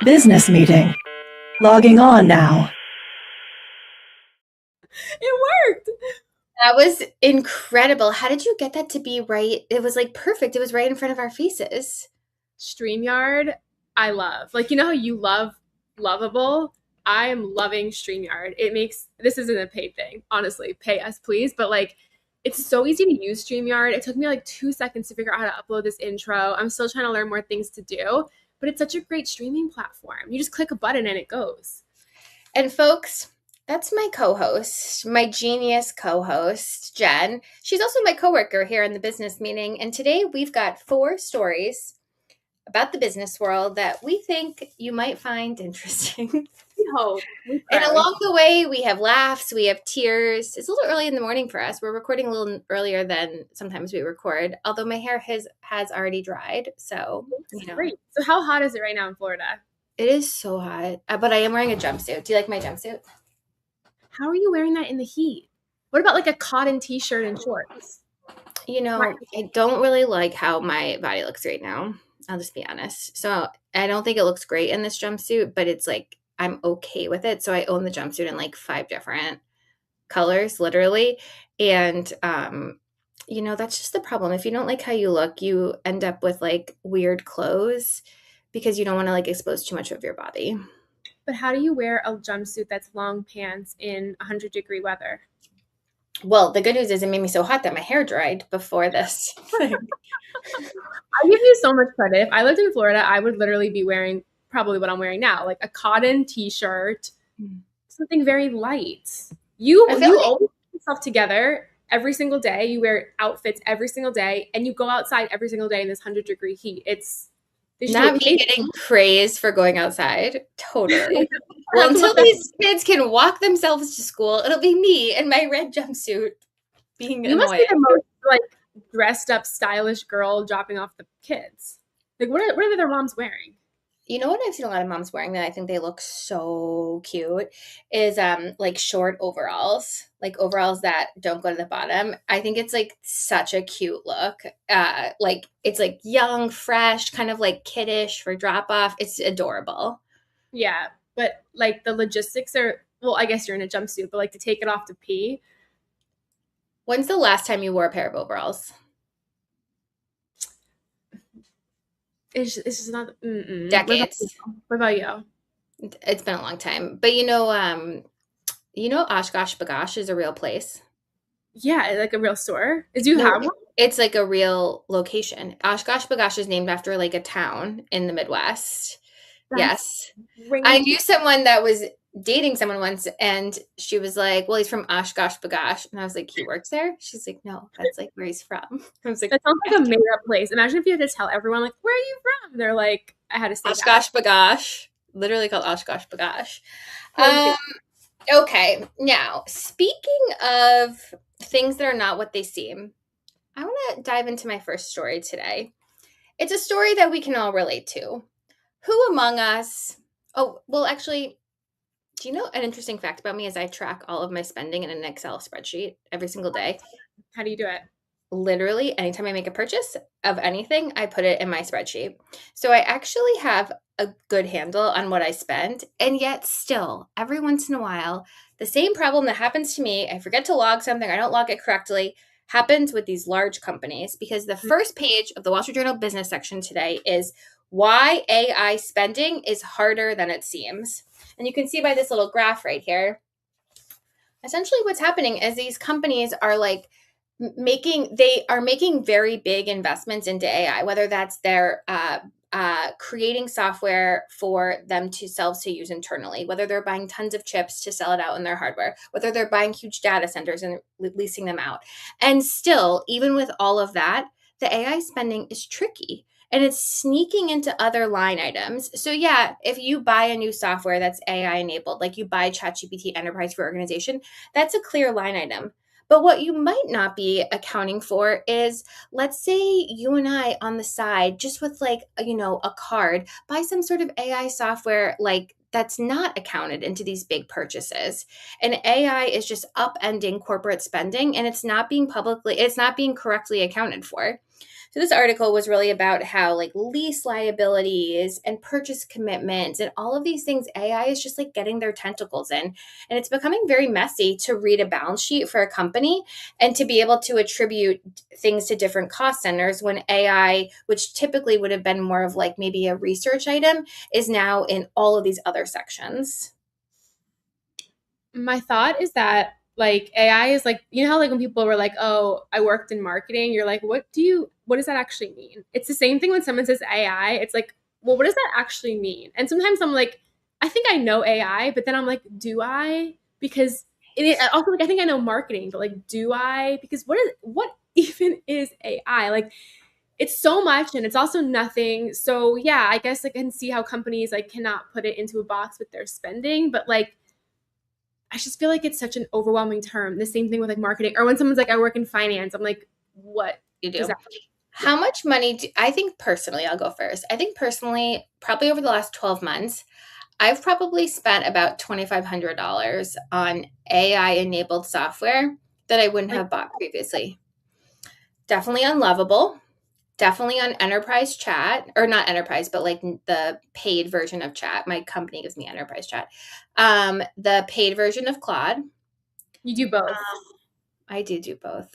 Business meeting. Logging on now. It worked. That was incredible. How did you get that to be right? It was like perfect. It was right in front of our faces. StreamYard, I love. Like, you know how you love Lovable? I am loving StreamYard. It makes this isn't a paid thing, honestly. Pay us, please. But like, it's so easy to use StreamYard. It took me like 2 seconds to figure out how to upload this intro. I'm still trying to learn more things to do, but it's such a great streaming platform. You just click a button and it goes. And folks, that's my co-host, my genius co-host, Jen. She's also my coworker here in the business meeting. And today we've got 4 stories about the business world that we think you might find interesting. We hope. We And pray. along the way, we have laughs, we have tears. It's a little early in the morning for us. We're recording a little earlier than sometimes we record, although my hair has already dried. So, Great. So how hot is it right now in Florida? It is so hot, but I am wearing a jumpsuit. Do you like my jumpsuit? How are you wearing that in the heat? What about like a cotton t-shirt and shorts? I don't really like how my body looks right now. I'll just be honest. So I don't think it looks great in this jumpsuit, but it's like I'm okay with it. So I own the jumpsuit in like 5 different colors, literally. And that's just the problem. If you don't like how you look, you end up with like weird clothes because you don't want to like expose too much of your body. But how do you wear a jumpsuit that's long pants in 100-degree weather? Well, the good news is it made me so hot that my hair dried before this. I give you so much credit. If I lived in Florida, I would literally be wearing probably what I'm wearing now, like a cotton t-shirt, something very light. You like always put yourself together every single day. You wear outfits every single day, and you go outside every single day in this 100-degree heat. Not me getting praised for going outside. Totally. Well, until these kids can walk themselves to school, it'll be me in my red jumpsuit being You annoying. must be the most like dressed up, stylish girl dropping off the kids. Like, what are their moms wearing? You know what I've seen a lot of moms wearing that I think they look so cute is like short overalls, like overalls that don't go to the bottom. I think it's like such a cute look. Like it's like young, fresh, kind of like kiddish for drop off. It's adorable. Yeah, but like the logistics are, well, I guess you're in a jumpsuit, but like to take it off to pee. When's the last time you wore a pair of overalls? It's just not. Decades. What about you? It's been a long time. But Oshkosh Bagosh is a real place. Yeah, like a real store. Do you have one? It's like a real location. Oshkosh Bagosh is named after like a town in the Midwest. Yes. Great. I knew someone that was dating someone once, and she was like, well, he's from Oshkosh Bagosh. And I was like, he works there? She's like, no, that's like where he's from. I was like, that sounds like a made up place. Imagine if you had to tell everyone, like, where are you from? And they're like, I had to say Oshkosh Bagosh. Literally called Oshkosh Bagosh. Okay. Now, speaking of things that are not what they seem, I want to dive into my first story today. It's a story that we can all relate to. Who among us, actually, do you know an interesting fact about me is I track all of my spending in an Excel spreadsheet every single day. How do you do it? Literally, anytime I make a purchase of anything, I put it in my spreadsheet. So I actually have a good handle on what I spend. And yet still, every once in a while, the same problem that happens to me, I forget to log something, I don't log it correctly, happens with these large companies, because the first page of the Wall Street Journal business section today is why AI spending is harder than it seems. And you can see by this little graph right here, essentially what's happening is these companies are like making very big investments into AI, whether that's their creating software for themselves to use internally, whether they're buying tons of chips to sell it out in their hardware, whether they're buying huge data centers and leasing them out. And still, even with all of that, the AI spending is tricky. And it's sneaking into other line items. So yeah, if you buy a new software that's AI enabled, like you buy ChatGPT Enterprise for Organization, that's a clear line item. But what you might not be accounting for is, let's say you and I on the side, just with like, a card, buy some sort of AI software like that's not accounted into these big purchases. And AI is just upending corporate spending, and it's not being correctly accounted for. So this article was really about how like lease liabilities and purchase commitments and all of these things, AI is just like getting their tentacles in. And it's becoming very messy to read a balance sheet for a company and to be able to attribute things to different cost centers when AI, which typically would have been more of like maybe a research item, is now in all of these other sections. My thought is that like AI is like, you know how like when people were like, oh, I worked in marketing, you're like, what does that actually mean? It's the same thing when someone says AI. It's like, well, what does that actually mean? And sometimes I'm like, I think I know AI, but then I'm like, do I? Because also like I think I know marketing, but like, do I? Because what even is AI? Like it's so much and it's also nothing. So yeah, I guess I can see how companies like cannot put it into a box with their spending, but like I just feel like it's such an overwhelming term. The same thing with like marketing, or when someone's like, I work in finance, I'm like, what You does do. that How much money do I think personally, I'll go first. I think personally, probably over the last 12 months, I've probably spent about $2,500 on AI enabled software that I wouldn't like? have bought previously. Definitely on Lovable, definitely on enterprise chat, or not enterprise, but like the paid version of chat. My company gives me enterprise chat. The paid version of Claude. You do both. I do both.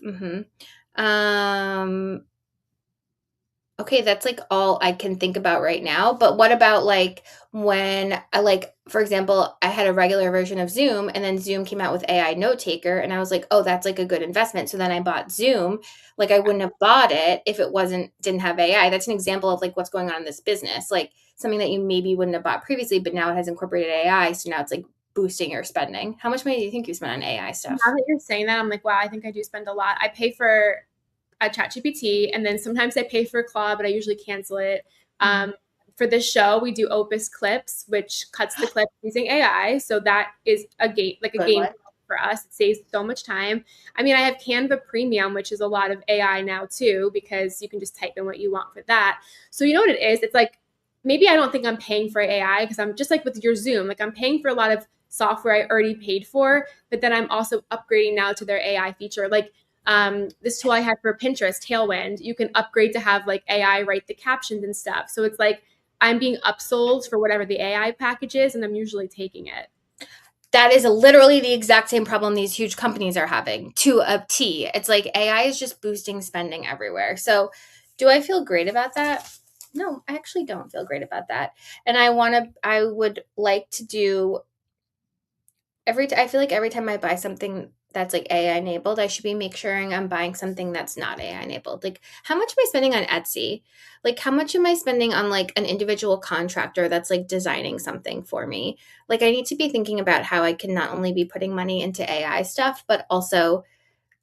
Okay, that's like all I can think about right now. But what about like when I like, for example, I had a regular version of Zoom and then Zoom came out with AI Note Taker and I was like, oh, that's like a good investment. So then I bought Zoom. Like I wouldn't have bought it if it didn't have AI. That's an example of like what's going on in this business. Like something that you maybe wouldn't have bought previously, but now it has incorporated AI. So now it's like boosting your spending. How much money do you think you spent on AI Now stuff? that you're saying that, I'm like, wow, I think I do spend a lot. I pay for a ChatGPT, and then sometimes I pay for Claude, but I usually cancel it. Mhm. For this show, we do Opus Clips, which cuts the clip using AI. So that is a Good game one. for us. It saves so much time. I mean, I have Canva Premium, which is a lot of AI now too, because you can just type in what you want for that. So you know what it is? It's like maybe I don't think I'm paying for AI because I'm just like with your Zoom, like I'm paying for a lot of software I already paid for, but then I'm also upgrading now to their AI feature. Like this tool I had for Pinterest, Tailwind, you can upgrade to have like AI write the captions and stuff. So it's like I'm being upsold for whatever the AI package is, and I'm usually taking it. That is literally the exact same problem these huge companies are having to a T. It's like AI is just boosting spending everywhere. So, do I feel great about that? No, I actually don't feel great about that. And I would like to do I feel like every time I buy something that's like AI enabled, I should be make sure I'm buying something that's not AI enabled. Like how much am I spending on Etsy? Like how much am I spending on like an individual contractor that's like designing something for me? Like I need to be thinking about how I can not only be putting money into AI stuff, but also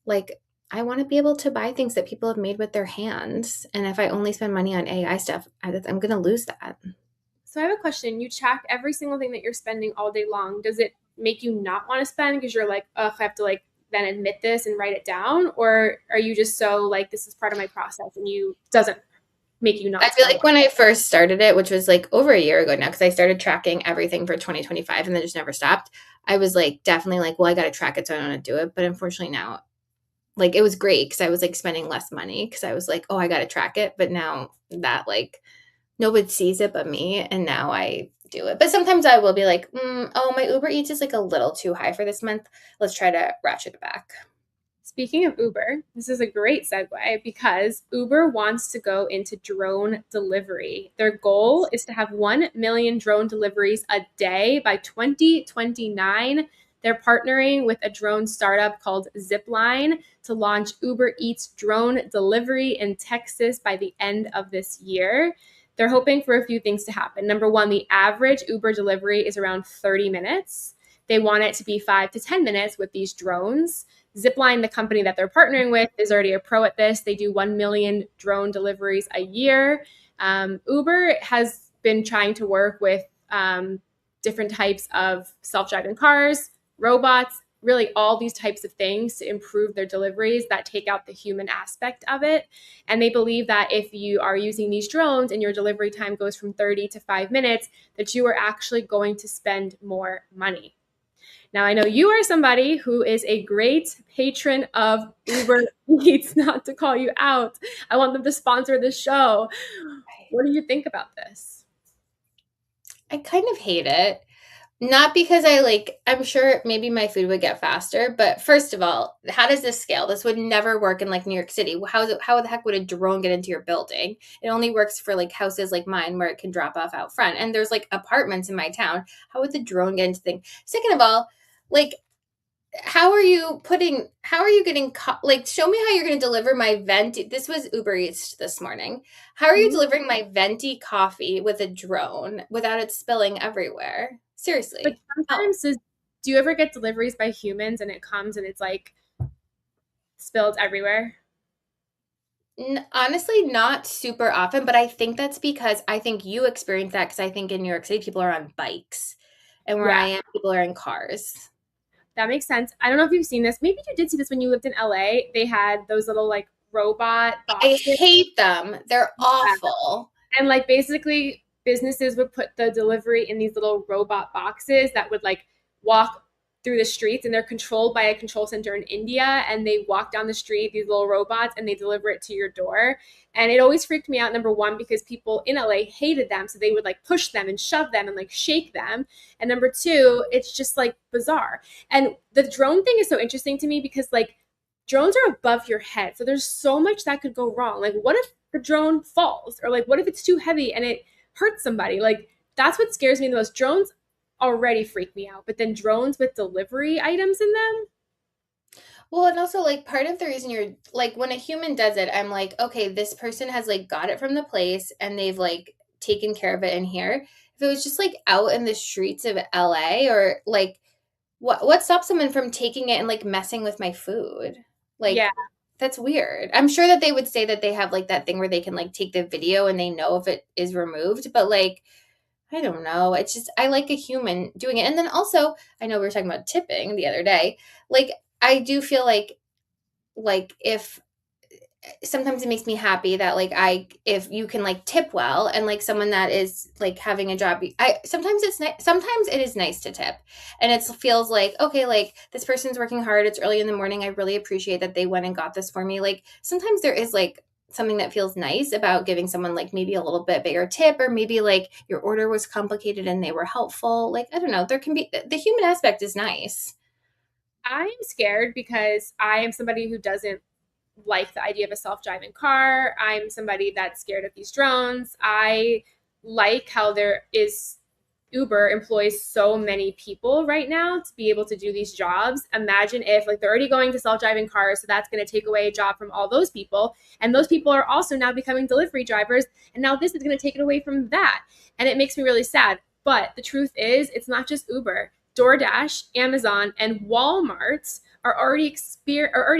like I want to be able to buy things that people have made with their hands. And if I only spend money on AI stuff, I'm going to lose that. So I have a question. You track every single thing that you're spending all day long. Does it make you not want to spend because you're like, oh, I have to like then admit this and write it down? Or are you just so like, this is part of my process and you doesn't make you I not feel spend like when I first started it, which was like over a year ago now, because I started tracking everything for 2025 and then just never stopped. I was like, definitely like, well, I got to track it so I don't want to do it. But unfortunately now, like, it was great because I was like spending less money because I was like, oh, I got to track it. But now that like nobody sees it but me. And now I do it. But sometimes I will be like, oh, my Uber Eats is like a little too high for this month. Let's try to ratchet it back. Speaking of Uber, this is a great segue because Uber wants to go into drone delivery. Their goal is to have 1 million drone deliveries a day by 2029. They're partnering with a drone startup called Zipline to launch Uber Eats drone delivery in Texas by the end of this year. They're hoping for a few things to happen. Number one, the average Uber delivery is around 30 minutes. They want it to be 5 to 10 minutes with these drones. Zipline, the company that they're partnering with, is already a pro at this. They do 1 million drone deliveries a year. Uber has been trying to work with different types of self-driving cars, robots, really all these types of things to improve their deliveries that take out the human aspect of it. And they believe that if you are using these drones and your delivery time goes from 30 to 5 minutes, that you are actually going to spend more money. Now, I know you are somebody who is a great patron of Uber Eats, not to call you out. I want them to sponsor the show. What do you think about this? I kind of hate it. Not because I'm sure maybe my food would get faster, but first of all, how does this scale? This would never work in like New York City. How the heck would a drone get into your building? It only works for like houses like mine where it can drop off out front. And there's like apartments in my town. How would the drone get into things? Second of all, like how are you getting like show me how you're going to deliver my venti. This was Uber Eats this morning. How are you delivering my venti coffee with a drone without it spilling everywhere? Seriously. But sometimes do you ever get deliveries by humans and it comes and it's like spilled everywhere? Honestly, not super often, but I think that's because I think you experience that because I think in New York City people are on bikes, and where I am, people are in cars. That makes sense. I don't know if you've seen this. Maybe you did see this when you lived in LA. They had those little like robot boxes. I hate them. They're awful. And like basically businesses would put the delivery in these little robot boxes that would like walk through the streets, and they're controlled by a control center in India, and they walk down the street, these little robots, and they deliver it to your door. And it always freaked me out, number one, because people in LA hated them, so they would like push them and shove them and like shake them. And number two, it's just like bizarre. And the drone thing is so interesting to me because like drones are above your head, so there's so much that could go wrong. Like what if the drone falls, or like what if it's too heavy and it hurts somebody? Like that's what scares me the most. Drones already freak me out, but then drones with delivery items in them. Well, and also like part of the reason you're like when a human does it, I'm like, okay, this person has like got it from the place and they've like taken care of it in here. If it was just like out in the streets of LA or like what stops someone from taking it and like messing with my food? Like Yeah, that's weird. I'm sure that they would say that they have like that thing where they can like take the video and they know if it is removed, but like I don't know. It's just I like a human doing it. And then also, I know we were talking about tipping the other day. Like I do feel like if sometimes it makes me happy that like if you can like tip well and like someone that is like having a job, I sometimes it's nice, sometimes it is nice to tip, and it feels like okay, like this person's working hard, it's early in the morning, I really appreciate that they went and got this for me. Like sometimes there is like something that feels nice about giving someone like maybe a little bit bigger tip, or maybe like your order was complicated and they were helpful. Like I don't know, there can be the human aspect is nice. I'm scared because I am somebody who doesn't like the idea of a self-driving car. I'm somebody that's scared of these drones. I like how there is Uber employs so many people right now to be able to do these jobs. Imagine if like they're already going to self-driving cars, so that's going to take away a job from all those people. And those people are also now becoming delivery drivers. And now this is going to take it away from that. And it makes me really sad. But the truth is, it's not just Uber. DoorDash, Amazon, and Walmart are already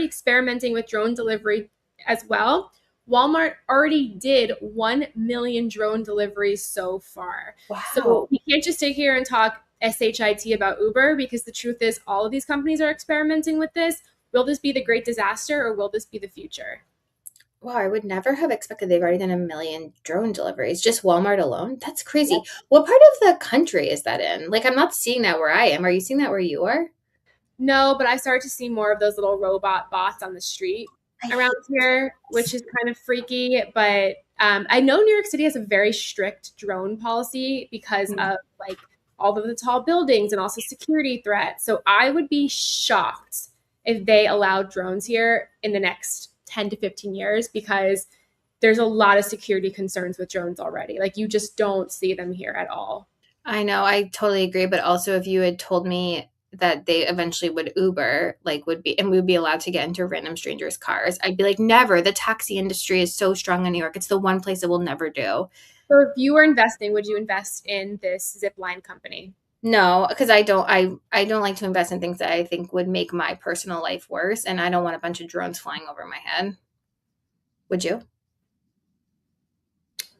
experimenting with drone delivery as well. Walmart already did 1 million drone deliveries so far. Wow. So we can't just sit here and talk SHIT about Uber, because the truth is all of these companies are experimenting with this. Will this be the great disaster, or will this be the future? Wow, I would never have expected they've already done 1 million drone deliveries, just Walmart alone. That's crazy. Yeah. What part of the country is that in? Like, I'm not seeing that where I am. Are you seeing that where you are? No, but I started to see more of those little robot bots on the street around here, which is kind of freaky. But I know New York City has a very strict drone policy because of like all of the tall buildings and also security threats. So I would be shocked if they allowed drones here in the next 10 to 15 years, because there's a lot of security concerns with drones already. Like you just don't see them here at all. I know, I totally agree. But also if you had told me that they eventually would Uber, like would be, and we would be allowed to get into random strangers' cars, I'd be like, never. The taxi industry is so strong in New York. It's the one place it will never do. So if you were investing, would you invest in this Zipline company? No, because I don't like to invest in things that I think would make my personal life worse, and I don't want a bunch of drones flying over my head. Would you?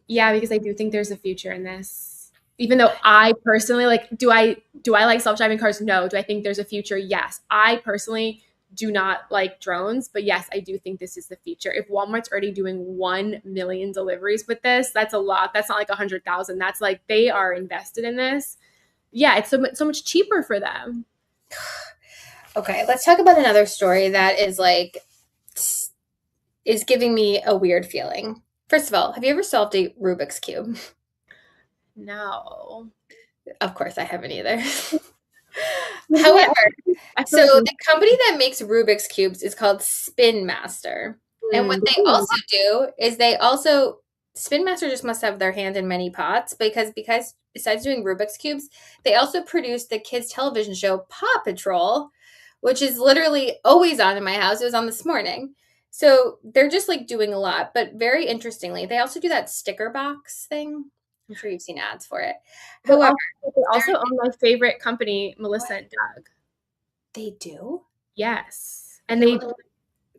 Yeah, because I do think there's a future in this. Even though I personally like, do I like self-driving cars? No. Do I think there's a future? Yes. I personally do not like drones, but yes, I do think this is the future. If Walmart's already doing 1 million deliveries with this, that's a lot. That's not like 100,000. That's like they are invested in this. Yeah, it's so much cheaper for them. Okay, let's talk about another story that is like is giving me a weird feeling. First of all, have you ever solved a Rubik's Cube? No. Of course, I haven't either. Literally, However, I so feel like the company that makes Rubik's Cubes is called Spin Master. And what they also do is Spin Master just must have their hand in many pots because besides doing Rubik's Cubes, they also produce the kids' television show Paw Patrol, which is literally always on in my house. It was on this morning. So they're just like doing a lot, but very interestingly, they also do that Stickerbox thing. I'm sure you've seen ads for it. they However, also own my favorite company, Melissa and Doug. they do. Yes, and Okay,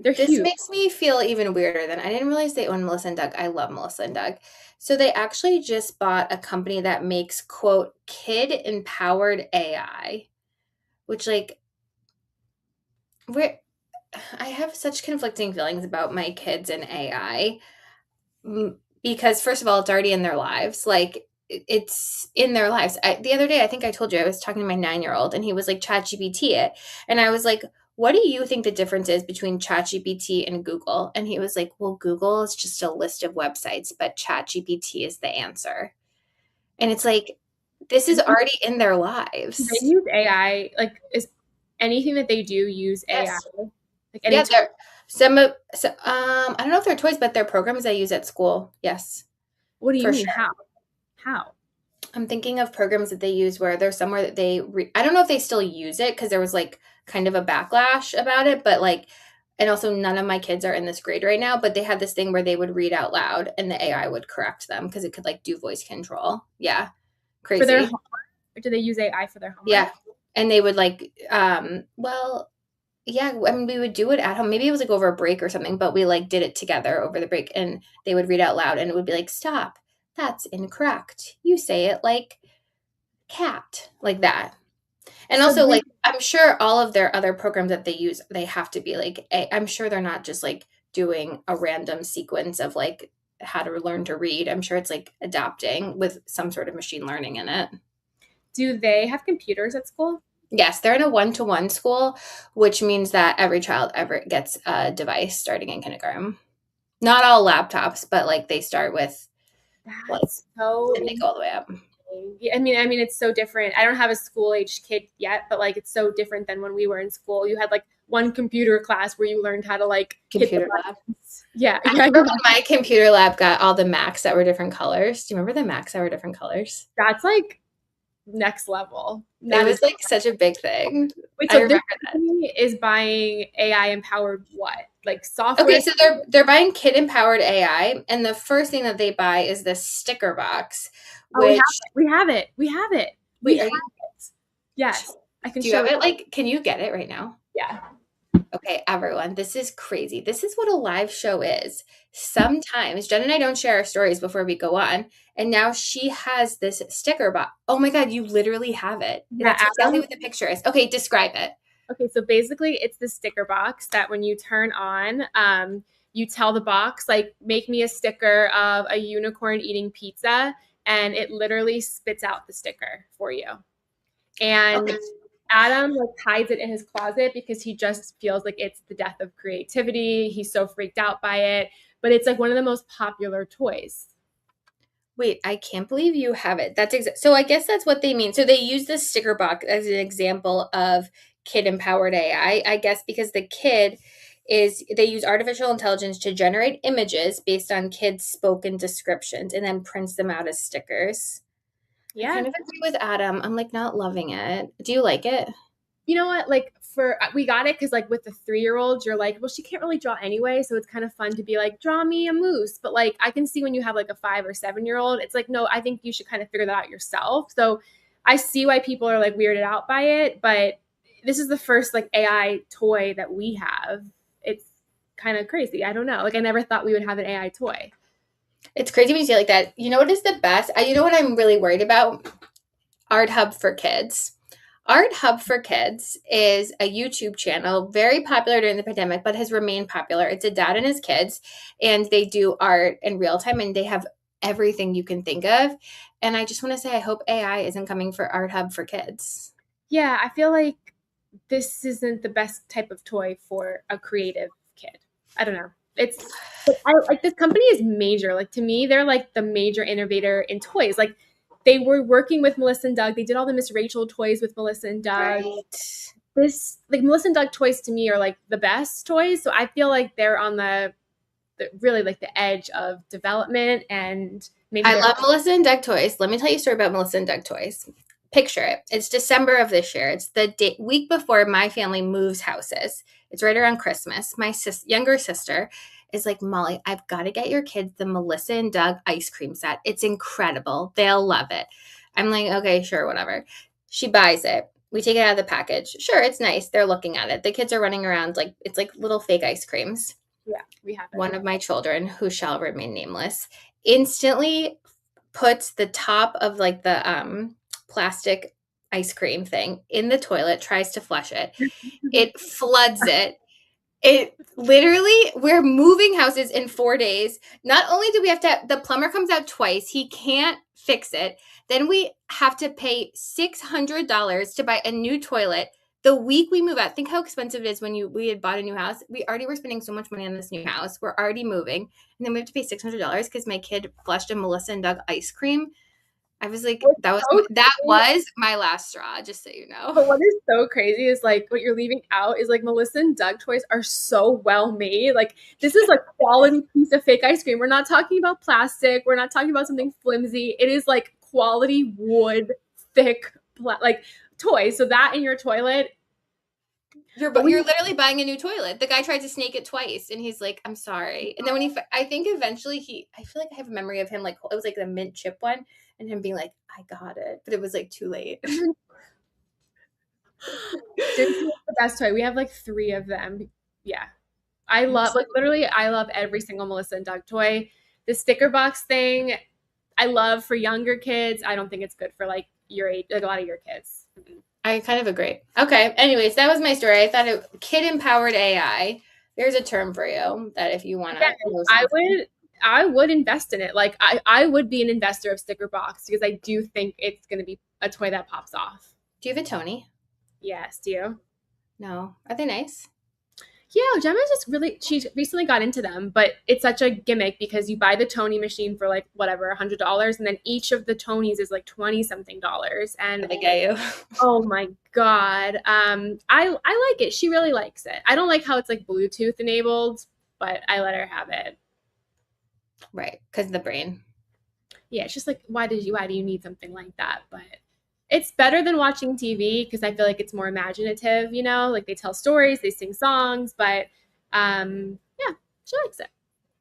they're this huge. makes me feel even weirder than I didn't realize they own Melissa and Doug. I love Melissa and Doug. So they actually just bought a company that makes, quote, kid empowered AI, which like we're I have such conflicting feelings about my kids and AI because first of all, it's already in their lives. Like it's in their lives. The other day, I think I told you I was talking to my 9-year-old and he was like ChatGPT it. And I was like, what do you think the difference is between ChatGPT and Google? And he was like, well, Google is just a list of websites, but ChatGPT is the answer. And it's like, this is already in their They lives. use AI. Like, is anything that they do use AI? Yes. Like any Yeah, they're I don't know if they're toys, but they're programs I use at school. Yes, What do you for mean? sure. How? I'm thinking of programs that they use where there's somewhere that I don't know if they still use it because there was like kind of a backlash about it, but like, and also none of my kids are in this grade right now, but they had this thing where they would read out loud and the AI would correct them because it could like do voice control. Yeah, For their crazy. homework? Or do they use AI for their homework? Yeah, and they would like, well, yeah, I mean, we would do it at home. Maybe it was like over a break or something, but we like did it together over the break and they would read out loud and it would be like, stop, that's incorrect. You say it like cat, like that. And So also, they, like, I'm sure all of their other programs that they use, they have to be like, I'm sure they're not just like doing a random sequence of like how to learn to read. I'm sure it's like adapting with some sort of machine learning in it. do they have computers at school? Yes, they're in a one-to-one school, which means that every child ever gets a device starting in kindergarten. Not all laptops, but like they start with like That's so and they go all the way up. I mean, it's so different. I don't have a school-aged kid yet, but like, it's so different than when we were in school. You had like one computer class where you learned how to like hit the Computer lab. buttons. Yeah, I remember when my computer lab got all the Macs that were different colors. Do you remember the Macs that were different colors? that's like next level. It was like such a big thing. Wait, I so this remember that. company is buying AI empowered what? Like software? Okay, so they're buying kid empowered AI, and the first thing that they buy is the Stickerbox, Oh, which we have it. We have it. wait, We have are you, it. Yes, I can do you show have it? Like, can you get it right now? Yeah. Okay, everyone, this is crazy. This is what a live show is. Sometimes Jen and I don't share our stories before we go on, and now she has this sticker box. Oh my God, you literally have it. Yeah, That's exactly what the picture is. Okay, describe it. Okay, so basically, it's the sticker box that when you turn on, you tell the box, like, make me a sticker of a unicorn eating pizza, and it literally spits out the sticker for you. And Okay. Adam like hides it in his closet because he just feels like it's the death of creativity. He's so freaked out by it, but it's like one of the most popular toys. Wait, I can't believe you have it. So I guess that's what they mean. So they use this sticker box as an example of kid empowered AI, I guess because the kid is they use artificial intelligence to generate images based on kids' spoken descriptions and then prints them out as stickers. I Yeah. kind of agree with Adam. I'm like not loving it. Do you like it? You know what? Like we got it because like with the 3-year-olds, you're like, well, she can't really draw anyway, so it's kind of fun to be like, draw me a moose. But like I can see when you have like a 5 or 7-year-old, it's like, no, I think you should kind of figure that out yourself. So I see why people are like weirded out by it, but this is the first like AI toy that we have. It's kind of crazy. I don't know. Like I never thought we would have an AI toy. It's crazy when you say it like that. You know what is the best? You know what I'm really worried about? Art Hub for Kids. Art Hub for Kids is a YouTube channel, very popular during the pandemic, but has remained popular. It's a dad and his kids, and they do art in real time, and they have everything you can think of. And I just want to say, I hope AI isn't coming for Art Hub for Kids. Yeah, I feel like this isn't the best type of toy for a creative kid. I don't know. But I like this company is major. Like to me, they're like the major innovator in toys. Like they were working with Melissa and Doug. They did all the Miss Rachel toys with Melissa and Doug. Right. This like Melissa and Doug toys to me are like the best toys. So I feel like they're on the really like the edge of development, and maybe I love Melissa and Doug toys. Let me tell you a story about Melissa and Doug toys. Picture it. It's December of this year. It's the week before my family moves houses. It's right around Christmas. My younger sister is like, Molly, I've got to get your kids the Melissa and Doug ice cream set. It's incredible. They'll love it. I'm like, okay, sure, whatever. She buys it. We take it out of the package. Sure, it's nice. They're looking at it. The kids are running around like it's like little fake ice creams. Yeah, we have it. One of my children, who shall remain nameless, instantly puts the top of like the plastic ice cream thing in the toilet, tries to flush it. It floods it. It literally, we're moving houses in 4 days. Not only do we have to, the plumber comes out twice. He can't fix it. Then we have to pay $600 to buy a new toilet the week we move out. Think how expensive it is when we had bought a new house. We already were spending so much money on this new house. We're already moving. And then we have to pay $600 because my kid flushed a Melissa and Doug ice cream. I was like, that was my last straw, just so you know. But what is so crazy is like what you're leaving out is like Melissa and Doug toys are so well made. Like this is a quality piece of fake ice cream. We're not talking about plastic. We're not talking about something flimsy. It is like quality wood, thick, like toys. So that in your toilet. You're literally buying a new toilet. The guy tried to snake it twice, and he's like, "I'm sorry." And then when I think eventually I feel like I have a memory of him like it was like the mint chip one, and him being like, "I got it," but it was like too late. Disney is the best toy. We have like 3 of them. Yeah, I love every single Melissa and Doug toy. The Stickerbox thing, I love for younger kids. I don't think it's good for like your age, like a lot of your kids. I kind of agree. Okay. Anyways, that was my story. I thought kid-empowered AI. There's a term for you that if you want to. Yeah, I would invest in it. Like I would be an investor of Stickerbox because I do think it's going to be a toy that pops off. Do you have a Tony? Yes. Do you? No. Are they nice? Yeah, Gemma's she recently got into them, but it's such a gimmick because you buy the Tony machine for like whatever, $100, and then each of the Tonys is like $20-something. And they get you. Oh my God. I like it. She really likes it. I don't like how it's like Bluetooth enabled, but I let her have it. Right, because of the brain. Yeah, it's just like why do you need something like that? But it's better than watching TV because I feel like it's more imaginative, you know, like they tell stories, they sing songs, but yeah, she likes it.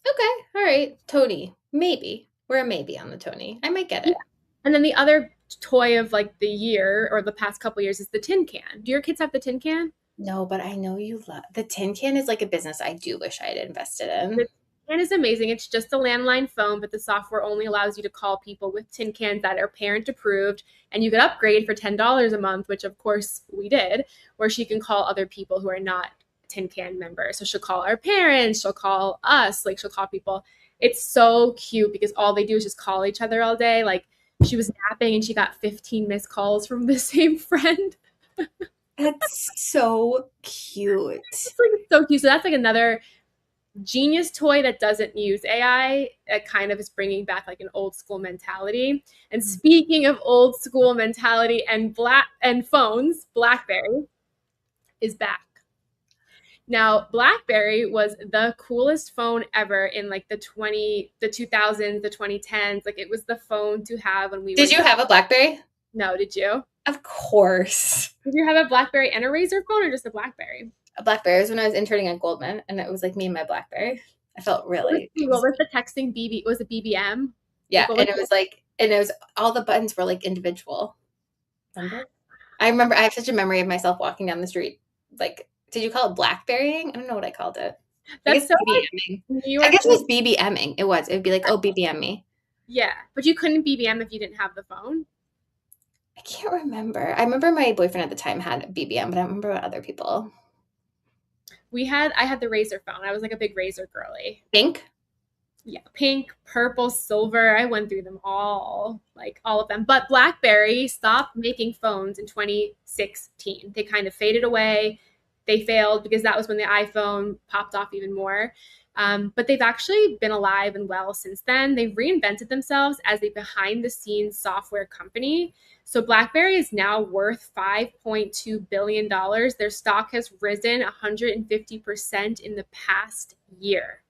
Okay. All right. Tony. Maybe. We're a maybe on the Tony. I might get it. Yeah. And then the other toy of like the year or the past couple years is the tin can. Do your kids have the tin can? No, but I know you love the tin can is like a business I do wish I had invested in. The tin can is amazing. It's just a landline phone, but the software only allows you to call people with tin cans that are parent approved, and you could upgrade for $10 a month, which of course we did, where she can call other people who are not tin can members. So she'll call our parents, she'll call us, like she'll call people. It's so cute because all they do is just call each other all day. Like she was napping and she got 15 missed calls from the same friend. That's so cute. It's like so cute. So that's like another genius toy that doesn't use AI. It kind of is bringing back like an old school mentality. And speaking of old school mentality and phones, BlackBerry is back. Now, BlackBerry was the coolest phone ever in like the 2000s, the 2010s. Like it was the phone to have when we Did you have a BlackBerry? No, did you? Of course. Did you have a BlackBerry and a Razor phone or just a BlackBerry? A BlackBerry. It was when I was interning at Goldman, and it was like me and my BlackBerry. I felt really. What was the texting BB? Was it BBM? Yeah, and it was all the buttons were like individual. Remember? I remember. I have such a memory of myself walking down the street. Like, did you call it BlackBerrying? I don't know what I called it. That's so BBMing. I guess it was BBMing. It was. It would be like, oh, BBM me. Yeah, but you couldn't BBM if you didn't have the phone. I can't remember. I remember my boyfriend at the time had a BBM, but I don't remember what other people. I had the Razor phone. I was like a big Razor girly. Pink? Yeah, pink, purple, silver. I went through them all, like all of them. But BlackBerry stopped making phones in 2016. They kind of faded away. They failed because that was when the iPhone popped off even more. But they've actually been alive and well since then. They've reinvented themselves as a behind the scenes software company. So BlackBerry is now worth $5.2 billion. Their stock has risen 150% in the past year.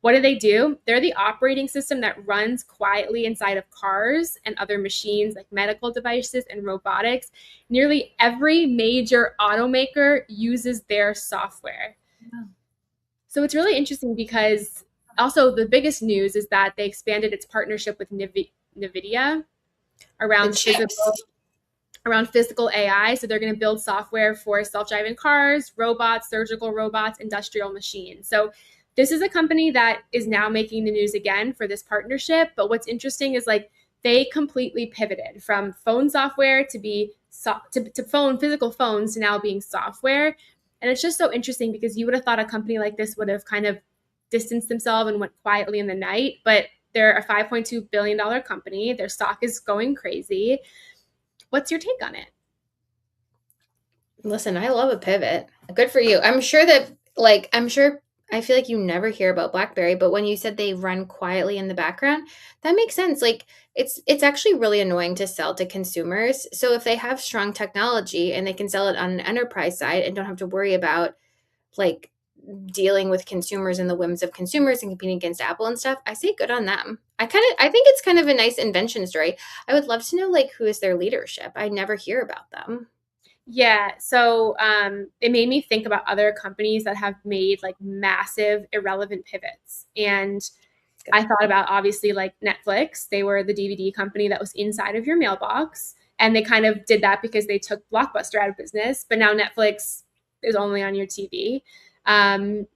What do? They're the operating system that runs quietly inside of cars and other machines like medical devices and robotics. Nearly every major automaker uses their software. Wow. So it's really interesting because also the biggest news is that they expanded its partnership with NVIDIA The around chips. physical AI. So they're going to build software for self-driving cars, robots, surgical robots, industrial machines. So this is a company that is now making the news again for this partnership. But what's interesting is like they completely pivoted from phone software to be to phone physical phones to now being software. And it's just so interesting because you would have thought a company like this would have kind of distanced themselves and went quietly in the night, but they're a $5.2 billion company. Their stock is going crazy. What's your take on it? Listen, I love a pivot. Good for you. I'm sure that, like, I feel like you never hear about BlackBerry, but when you said they run quietly in the background, that makes sense. Like, it's actually really annoying to sell to consumers. So if they have strong technology and they can sell it on an enterprise side and don't have to worry about like dealing with consumers and the whims of consumers and competing against Apple and stuff, I say good on them. I think it's kind of a nice invention story. I would love to know like who is their leadership. I never hear about them. Yeah, so it made me think about other companies that have made like massive irrelevant pivots. And I thought about obviously like Netflix. They were the DVD company that was inside of your mailbox. And they kind of did that because they took Blockbuster out of business. But now Netflix is only on your TV. Um,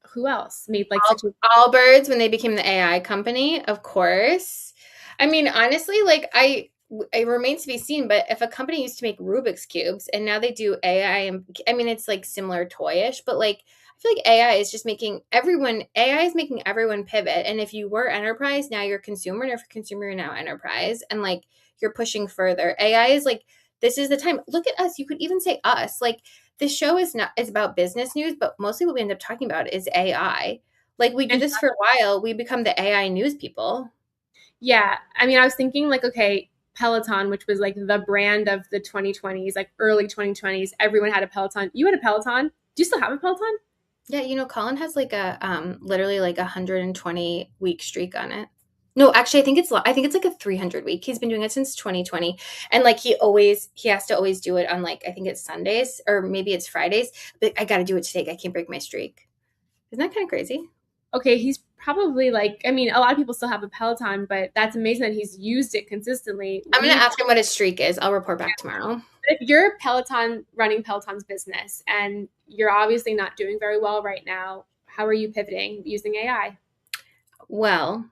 who else made like such a Allbirds when they became the AI company, of course. I mean, honestly, like it remains to be seen, but if a company used to make Rubik's cubes and now they do AI, and I mean, it's like similar toyish, but like I feel like AI is making everyone pivot. And if you were enterprise, now you're consumer, and if you're consumer, you're now enterprise, and like you're pushing further. AI is like, this is the time. Look at us. You could even say us. Like this show is about business news, but mostly what we end up talking about is AI. Like we do this for a while, we become the AI news people. Yeah, I mean, I was thinking like, okay, Peloton, which was like the brand of the 2020s, like early 2020s, everyone had a Peloton. You had a Peloton. Do you still have a Peloton? Yeah, Colin has like a literally like 120-week streak on it. No, actually I think it's like a 300 week. He's been doing it since 2020. And like he has to always do it on like I think it's Sundays or maybe it's Fridays, but I got to do it today. I can't break my streak. Isn't that kind of crazy? Okay, he's probably like, I mean, a lot of people still have a Peloton, but that's amazing that he's used it consistently. I'm going to ask him what his streak is. I'll report back tomorrow. If you're Peloton running Peloton's business and you're obviously not doing very well right now, how are you pivoting using AI? Well,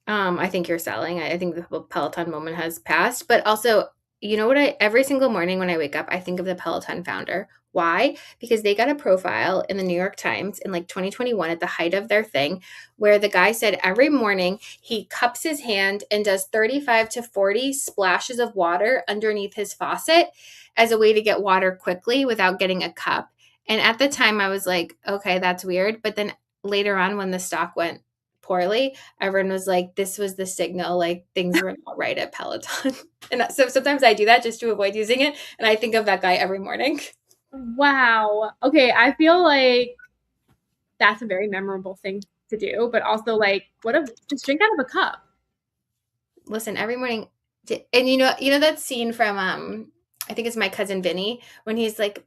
I think you're selling. I think the Peloton moment has passed. But also, you know what? Every single morning when I wake up, I think of the Peloton founder. Why? Because they got a profile in the New York Times in like 2021 at the height of their thing, where the guy said every morning he cups his hand and does 35 to 40 splashes of water underneath his faucet as a way to get water quickly without getting a cup. And at the time, I was like, okay, that's weird. But then later on, when the stock went poorly, everyone was like, this was the signal, like things were not right at Peloton. And so sometimes I do that just to avoid using it. And I think of that guy every morning. Wow. Okay, I feel like that's a very memorable thing to do, but also like, what if just drink out of a cup? Listen, every morning. And that scene from I think it's My Cousin Vinny when he's like,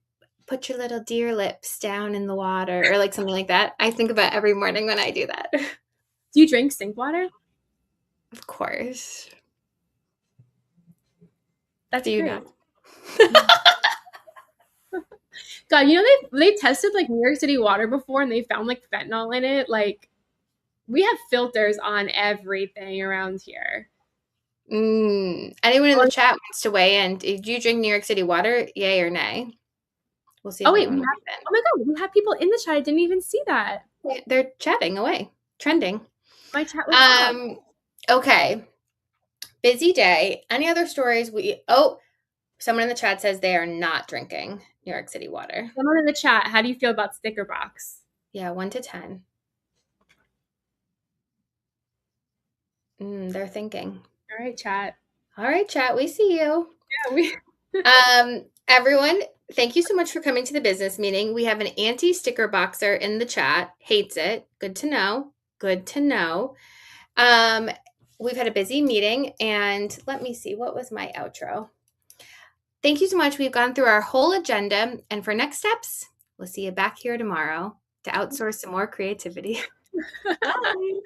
put your little deer lips down in the water or like something like that. I think about every morning when I do that. Do you drink sink water? Of course. That's Do you great. not? God, they tested like New York City water before and they found like fentanyl in it. Like we have filters on everything around here. Anyone in the chat wants to weigh in? Did you drink New York City water? Yay or nay? We'll see. Oh If wait, anyone oh my God, we have people in the chat. I didn't even see that. they're chatting away, trending. My chat was up. Okay. Busy day. Any other stories? Someone in the chat says they are not drinking New York City water. Someone in the chat, how do you feel about Stickerbox? Yeah, 1 to 10. They're thinking. All right, chat. All right, chat, we see you. Yeah, we Everyone, thank you so much for coming to the business meeting. We have an anti-sticker boxer in the chat. Hates it. Good to know. Good to know. We've had a busy meeting, and let me see. What was my outro? Thank you so much. We've gone through our whole agenda, and for next steps, we'll see you back here tomorrow to outsource some more creativity. Bye.